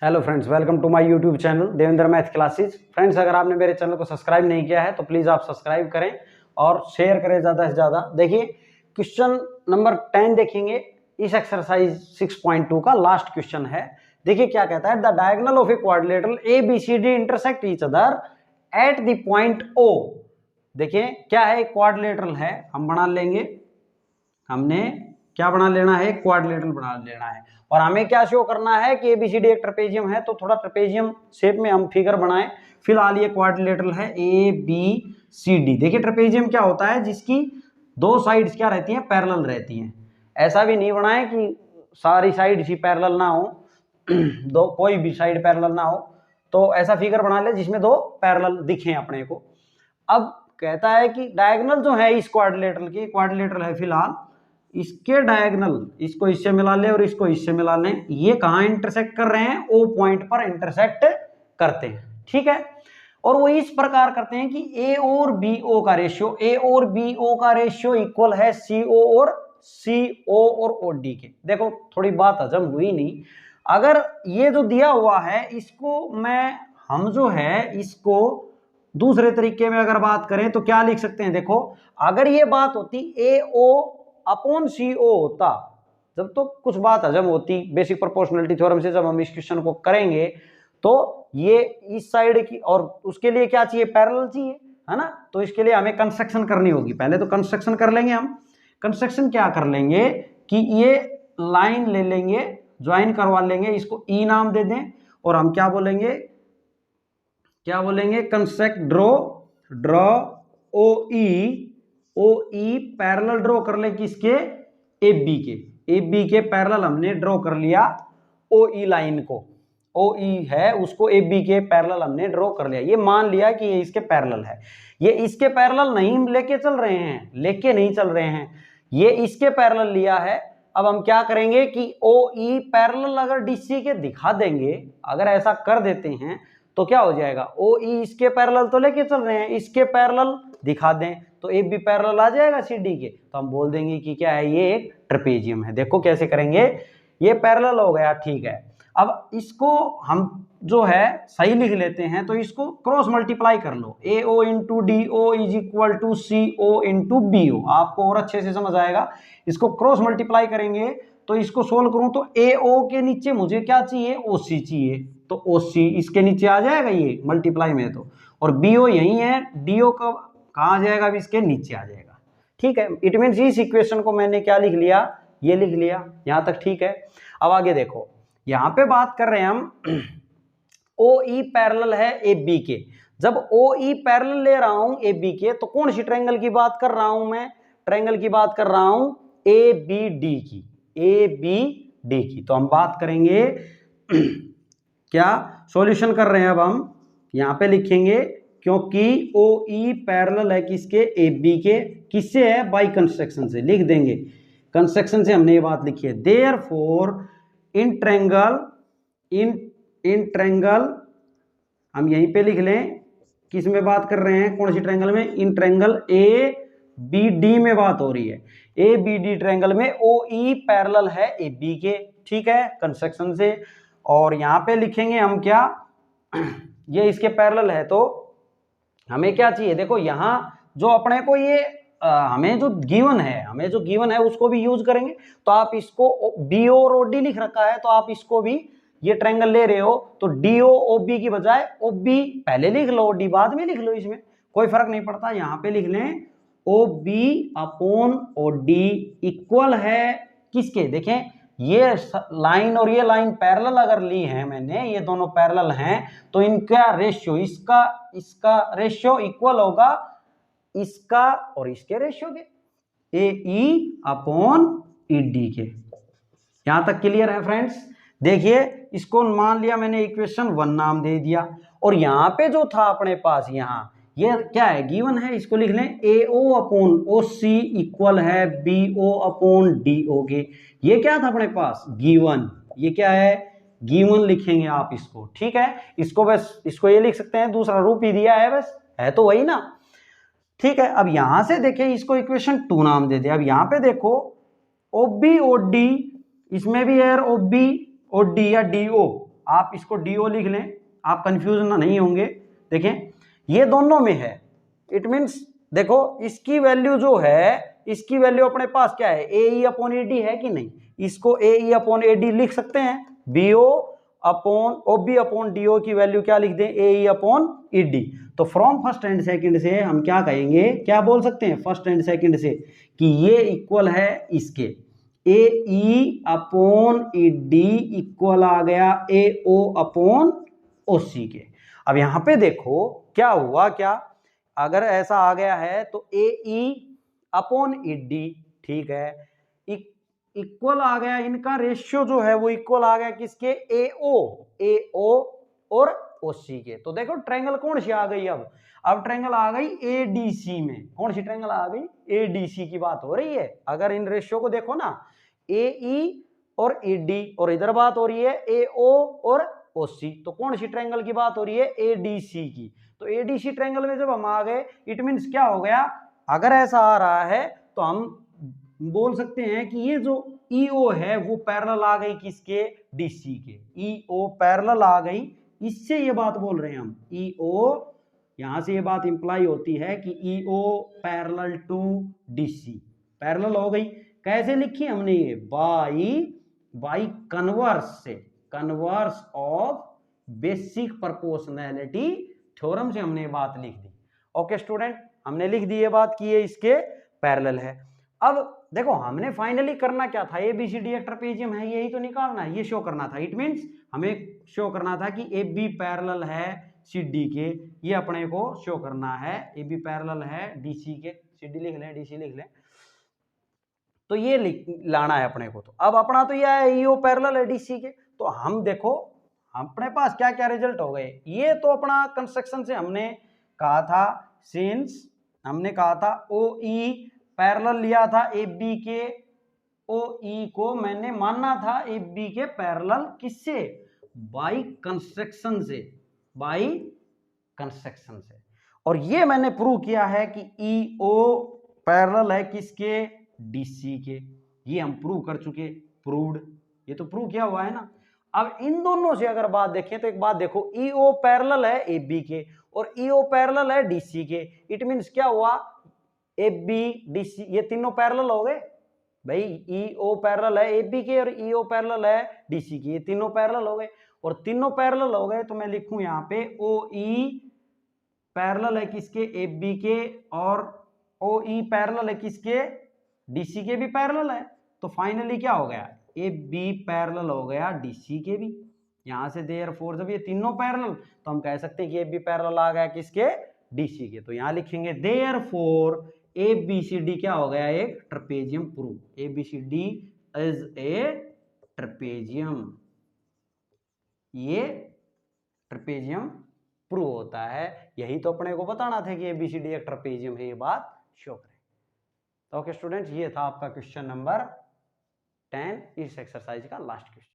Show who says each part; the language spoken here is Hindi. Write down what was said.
Speaker 1: Hello friends, welcome to my YouTube channel Devendra math classes. Friends, अगर आपने मेरे चैनल को सब्सक्राइब नहीं किया है तो प्लीज़ आप सब्सक्राइब करें और शेयर करें ज़्यादा से ज़्यादा। देखिए क्वेश्चन नंबर 10 देखेंगे। इस एक्सरसाइज 6.2 का लास्ट क्वेश्चन है। देखिए क्या कहता है, the diagonal of a quadrilateral A B C D intersect each other at the point O. देखिए क्या है, क्वाड्रिलेटरल है, हम बना लेंगे। हमने क्या बना लेना है, क्वाड्रिलेटरल बना लेना है। और हमें क्या शो करना है कि एबीसीडी एक ट्रेपेजियम है, तो थोड़ा ट्रेपेजियम शेप में हम फिगर बनाएं। फिलहाल ये क्वाड्रिलेटरल है ए बी सी डी। देखिए ट्रेपेजियम क्या होता है, जिसकी दो साइड्स क्या रहती हैं, पैरेलल रहती हैं। ऐसा भी नहीं बनाए कि सारी साइड ही पैरेलल ना हो, दो कोई भी साइड पैरेलल ना हो। तो ऐसा फिगर बना ले जिसमें दो पैरेलल दिखें अपने को। अब कहता है कि डायगोनल जो है इस क्वाड्रिलेटरल की, क्वाड्रिलेटरल है फिलहाल, इसके डायगोनल इसको इससे मिला ले और इसको इससे मिला लें। ये कहाँ इंटरसेक्ट कर रहे हैं, ओ पॉइंट पर इंटरसेक्ट करते हैं। ठीक है, और वो इस प्रकार करते हैं कि ए और बी ओ का रेशियो, ए और बी ओ का रेशियो इक्वल है सी ओ और सी ओ और ओ डी के। देखो थोड़ी बात हजम हुई नहीं। अगर ये जो दिया हुआ है इसको हम जो है इसको दूसरे तरीके में अगर बात करें तो क्या लिख सकते हैं। देखो अगर ये बात होती ए ओ अपॉन सी ओ होता, जब तो कुछ बात हजम होती बेसिक प्रोपोर्शनलिटी थ्योरम से, जब हम इस क्वेश्चन को करेंगे तो ये इस साइड की, और उसके लिए क्या चाहिए, पैरेलल चाहिए, है ना। तो इसके लिए हमें कंस्ट्रक्शन करनी होगी। पहले तो कंस्ट्रक्शन कर लेंगे हम। कंस्ट्रक्शन क्या कर लेंगे कि ये लाइन ले लेंगे, ज्वाइन करवा लेंगे, इसको ई नाम दे दें और हम क्या बोलेंगे, कंस्ट्रक्ट ड्रॉ ओ ई पैरेलल ड्रॉ कर ले किसके, ए बी के पैरेलल हमने ड्रॉ कर लिया ओ ई लाइन को। ओ ई है उसको ए बी के पैरेलल हमने ड्रॉ कर लिया। ये मान लिया कि ये इसके पैरेलल है। ये इसके पैरेलल नहीं लेके चल रहे हैं, ये इसके पैरेलल लिया है। अब हम क्या करेंगे कि ओ ई पैरेलल अगर डीसी के दिखा देंगे, अगर ऐसा कर देते हैं तो क्या हो जाएगा, ओ ई इसके पैरेलल तो लेके चल रहे हैं, इसके पैरेलल दिखा दें तो ए बी पैरेलल आ जाएगा सी डी के, तो हम बोल देंगे कि क्या है, ये एक ट्रेपेजियम है। देखो कैसे करेंगे, ये पैरेलल हो गया, ठीक है। अब इसको हम जो है सही लिख लेते हैं, तो इसको क्रॉस मल्टीप्लाई कर लो, A O into D O is equal to C O into B O. आपको और अच्छे से समझ आएगा। इसको क्रॉस मल्टीप्लाई करेंगे तो इसको सोल्व करूं तो ए ओ के नीचे मुझे क्या चाहिए, ओ सी चाहिए, तो ओ सी इसके नीचे आ जाएगा ये मल्टीप्लाई में तो, और बी ओ यही है, डी ओ का कहाँ आ जाएगा, अब इसके नीचे आ जाएगा। ठीक है, इट मीन्स इस इक्वेशन को मैंने क्या लिख लिया, ये लिख लिया। यहां तक ठीक है। अब आगे देखो, यहां पे बात कर रहे हैं हम ओ ई पैरेलल है ए बी के। जब ओ ई पैरेलल ले रहा हूं ए बी के, तो कौन सी ट्रायंगल की बात कर रहा हूं मैं, ट्रायंगल की बात कर रहा हूं ए बी डी की, ए बी डी की। तो हम बात करेंगे क्या, सॉल्यूशन कर रहे हैं। अब हम यहां पे लिखेंगे क्योंकि ओ ई पैरेलल है किसके, ए बी के, किससे है, बाय कंस्ट्रक्शन से। लिख देंगे कंस्ट्रक्शन से, हमने ये बात लिखी है। देयरफॉर इन ट्रायंगल हम यहीं पे लिख लें, किस में बात कर रहे हैं, कौन सी ट्रायंगल में, in triangle A B D में बात हो रही है। ए बी डी ट्रायंगल में ओ ई पैरेलल है ए बी के, ठीक है, कंस्ट्रक्शन से। और यहां पे लिखेंगे हम क्या, ये इसके पैरेलल है, तो हमें क्या चाहिए, देखो यहां जो अपने को ये हमें जो गिवन है उसको भी यूज करेंगे। तो आप इसको बी ओ और ओ डी लिख रखा है, तो आप इसको भी, ये ट्रायंगल ले रहे हो तो डी ओ ओ बी की बजाय ओ बी पहले लिख लो, डी बाद में लिख लो, इसमें कोई फर्क नहीं पड़ता। यहां पे लिख लें O B upon O D equal है किसके, देखें ये लाइन और ये लाइन पैरेलल अगर ली है मैंने, ये दोनों पैरेलल हैं, तो इनका रेशियो, इसका रेशियो इक्वल होगा इसका और इसके रेशियो के, ए ई अपॉन ई डी के। यहां तक क्लियर है फ्रेंड्स। देखिए इसको मान लिया मैंने इक्वेशन 1 नाम दे दिया, और यहां पे जो था अपने पास, यहां ये क्या है, गिवन है, इसको लिख लें A O upon O C equal है B O upon D O के। ये क्या था अपने पास, गिवन, ये क्या है, गिवन लिखेंगे आप इसको, ठीक है। इसको बस, इसको ये लिख सकते हैं, दूसरा रूप ही दिया है, बस है तो वही ना, ठीक है। अब यहां से देखें, इसको इक्वेशन 2 नाम दे दिया। अब यहां पे देखो ओ बी ओ डी, इसमें भी है ओ बी ओ डी या डी ओ, आप इसको DO लिख लें, आप कंफ्यूज ना नहीं होंगे। देखें ये दोनों में है, इट मीन्स देखो इसकी वैल्यू जो है, इसकी वैल्यू अपने पास क्या है, AE अपॉन AD है कि नहीं, इसको AE अपॉन AD लिख सकते हैं। BO upon OB upon DO की वैल्यू क्या लिख दें, AE अपॉन ED। तो फ्रॉम फर्स्ट एंड सेकंड से हम क्या कहेंगे, क्या बोल सकते हैं फर्स्ट एंड सेकंड से, कि ये इक्वल है इसके AE अपॉन ED इक्वल आ गया AO अपॉन OC के। अब यहां पे देखो क्या हुआ, क्या अगर ऐसा आ गया है तो AE अपॉन ED, ठीक है, इक्वल आ गया, इनका रेशियो जो है वो इक्वल आ गया किसके, AO और OC के। तो देखो ट्रायंगल कौन सी आ गई, अब ट्रायंगल आ गई ADC में। कौन सी ट्रायंगल आ गई, ADC की बात हो रही है। अगर इन रेशियो को देखो ना, AE और ED, और इधर बात हो रही है AO और OC, तो कौन सी ट्रायंगल की बात हो रही है, ADC की। तो ADC ट्रायंगल में जब हम आ गए, इट मीन्स क्या हो गया, अगर ऐसा आ रहा है तो हम बोल सकते हैं कि ये जो EO है वो पैरेलल आ गई किसके, DC के। EO पैरेलल आ गई, इससे ये बात बोल रहे हैं हम, EO, यहां से ये बात इंप्लाई होती है कि EO parallel to DC, parallel हो गई। कैसे लिखी हमने ये, बाई कन्वर्स से, converse of basic proportionality theorem से हमने ये बात लिख दी। ओके स्टूडेंट, हमने लिख दी ये बात कि ये इसके पैरेलल है। अब देखो हमने फाइनली करना क्या था, ABCD एक ट्रेपेजियम है, यही तो निकालना है, ये शो करना था। इट मींस हमें शो करना था कि AB पैरेलल है CD के, ये अपने को शो करना है। AB पैरेलल है DC के, CD लिख लें, DC लिख लें, तो ये लाना है अपने को। तो अब अपना तो यह है EO पैरेलल है DC के। तो हम देखो अपने पास क्या क्या रिजल्ट हो गए, ये तो अपना कंस्ट्रक्शन से हमने कहा था, सिंस हमने कहा था OE पैरेलल लिया था AB के, OE को मैंने मानना था AB के पैरेलल, किससे, बाई कंस्ट्रक्शन से, बाई कंस्ट्रक्शन से। और ये मैंने प्रूव किया है कि EO पैरेलल है किसके, DC के। ये हम प्रूव कर चुके, प्रूव्ड, ये तो प्रूव किया हुआ है ना। अब इन दोनों से अगर बात देखें तो एक बात देखो, EO पैरेलल है AB के और EO पैरेलल है DC के। इट मींस क्या हुआ, AB DC ये तीनों पैरेलल हो गए भाई। EO पैरेलल है AB के और EO पैरेलल है DC के, ये तीनों पैरेलल हो गए। और तीनों पैरेलल हो गए तो मैं लिखूं यहां पे OE पैरेलल है किसके, AB के, और OE पैरेलल है किसके, DC के भी पैरेलल है। तो फाइनली क्या हो गया, AB पैरेलल हो गया DC के भी। यहां से देयरफॉर जब ये तीनों पैरेलल, तो हम कह सकते हैं कि AB पैरेलल आ गया किसके, DC के। तो यहां लिखेंगे देयरफॉर ABCD क्या हो गया, एक trapezium prove. ABCD is a trapezium, ये ट्रेपेजियम प्रूव होता है। यही तो अपने को बताना था कि ABCD एक ट्रेपेजियम है, ये बात शो करें। तो ओके स्टूडेंट्स, ये था आपका क्वेश्चन नंबर 10 इस एक्सरसाइज का लास्ट क्वेश्चन।